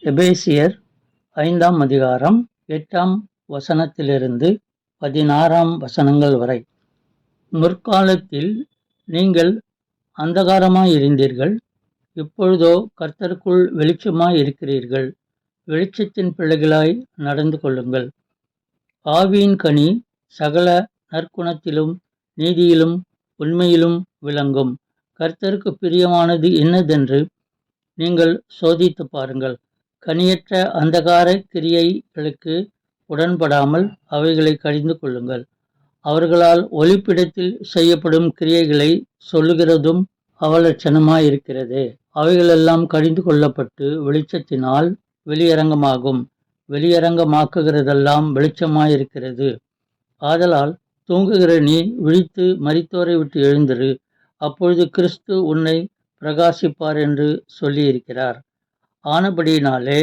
எபேசியர் 5ஆம் அதிகாரம் 8ஆம் வசனத்திலிருந்து 16ஆம் வசனங்கள் வரை. முற்காலத்தில் நீங்கள் அந்தகாரமாயிருந்தீர்கள், இப்பொழுதோ கர்த்தருக்குள் வெளிச்சமாயிருக்கிறீர்கள். வெளிச்சத்தின் பிள்ளைகளாய் நடந்து கொள்ளுங்கள். ஆவியின் கனி சகல நற்குணத்திலும் நீதியிலும் உண்மையிலும் விளங்கும். கர்த்தருக்கு பிரியமானது இன்னதென்று நீங்கள் சோதித்து பாருங்கள். கனியற்ற அந்தகார கிரியைகளுக்கு உடன்படாமல் அவைகளை கடிந்து கொள்ளுங்கள். அவர்களால் ஒளிப்பிடத்தில் செய்யப்படும் கிரியைகளை சொல்லுகிறதும் அவலட்சணமாயிருக்கிறது. அவைகளெல்லாம் கடிந்து கொள்ளப்பட்டு வெளிச்சத்தினால் வெளியரங்கமாகும். வெளியரங்கமாக்குகிறதெல்லாம் வெளிச்சமாயிருக்கிறது. ஆதலால் தூங்குகிற நீ விழித்து மரித்தோரை விட்டு எழுந்திரு, அப்பொழுது கிறிஸ்து உன்னை பிரகாசிப்பார் என்று சொல்லியிருக்கிறார். ஆனபடியினாலே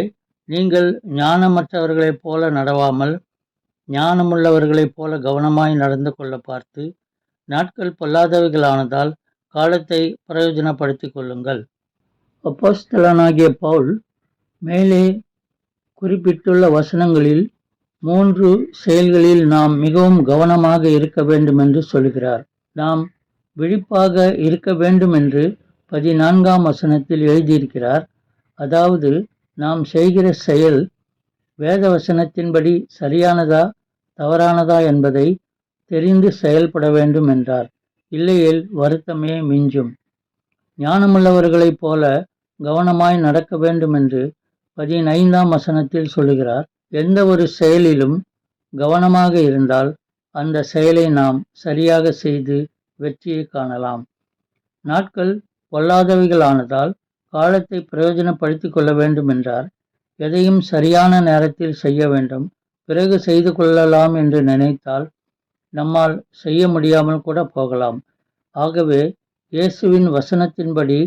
நீங்கள் ஞானமற்றவர்களைப் போல நடவாமல் ஞானமுள்ளவர்களைப் போல கவனமாய் நடந்து கொள்ள பார்த்து, நாட்கள் பொல்லாதவைகளானதால் காலத்தை பிரயோஜனப்படுத்திக் கொள்ளுங்கள். அப்போஸ்தலனாகிய பவுல் மேலே குறிப்பிட்டுள்ள வசனங்களில் 3 செயல்களில் நாம் மிகவும் கவனமாக இருக்க வேண்டும் என்று சொல்கிறார். நாம் விழிப்பாக இருக்க வேண்டும் என்று 14ஆம் வசனத்தில் எழுதியிருக்கிறார். அதாவது, நாம் செய்கிற செயல் வேத வசனத்தின்படி சரியானதா தவறானதா என்பதை தெரிந்து செயல்பட வேண்டும் என்றார். இல்லையேல் வருத்தமே மிஞ்சும். ஞானமுள்ளவர்களைப் போல கவனமாய் நடக்க வேண்டும் என்று 15ஆம் வசனத்தில் சொல்லுகிறார். எந்த ஒரு செயலிலும் கவனமாக இருந்தால் அந்த செயலை நாம் சரியாக செய்து வெற்றியை காணலாம். நாட்கள் பொல்லாதவைகளானதால் காலத்தை பிரயோஜனப்படுத்திக் கொள்ள வேண்டும் என்றார். எதையும் சரியான நேரத்தில் செய்ய வேண்டும், பிறகு செய்து கொள்ளலாம் என்று நினைத்தால் நம்மால் செய்ய முடியாமல் கூட போகலாம். ஆகவே இயேசுவின் வசனத்தின்படி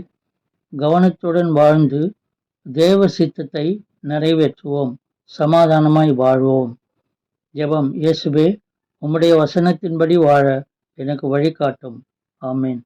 கவனத்துடன் வாழ்ந்து தேவ சித்தத்தை நிறைவேற்றுவோம். சமாதானமாய் வாழ்வோம். ஜெபம். இயேசுவே, உம்முடைய வசனத்தின்படி வாழ எனக்கு வழிகாட்டும். ஆமேன்.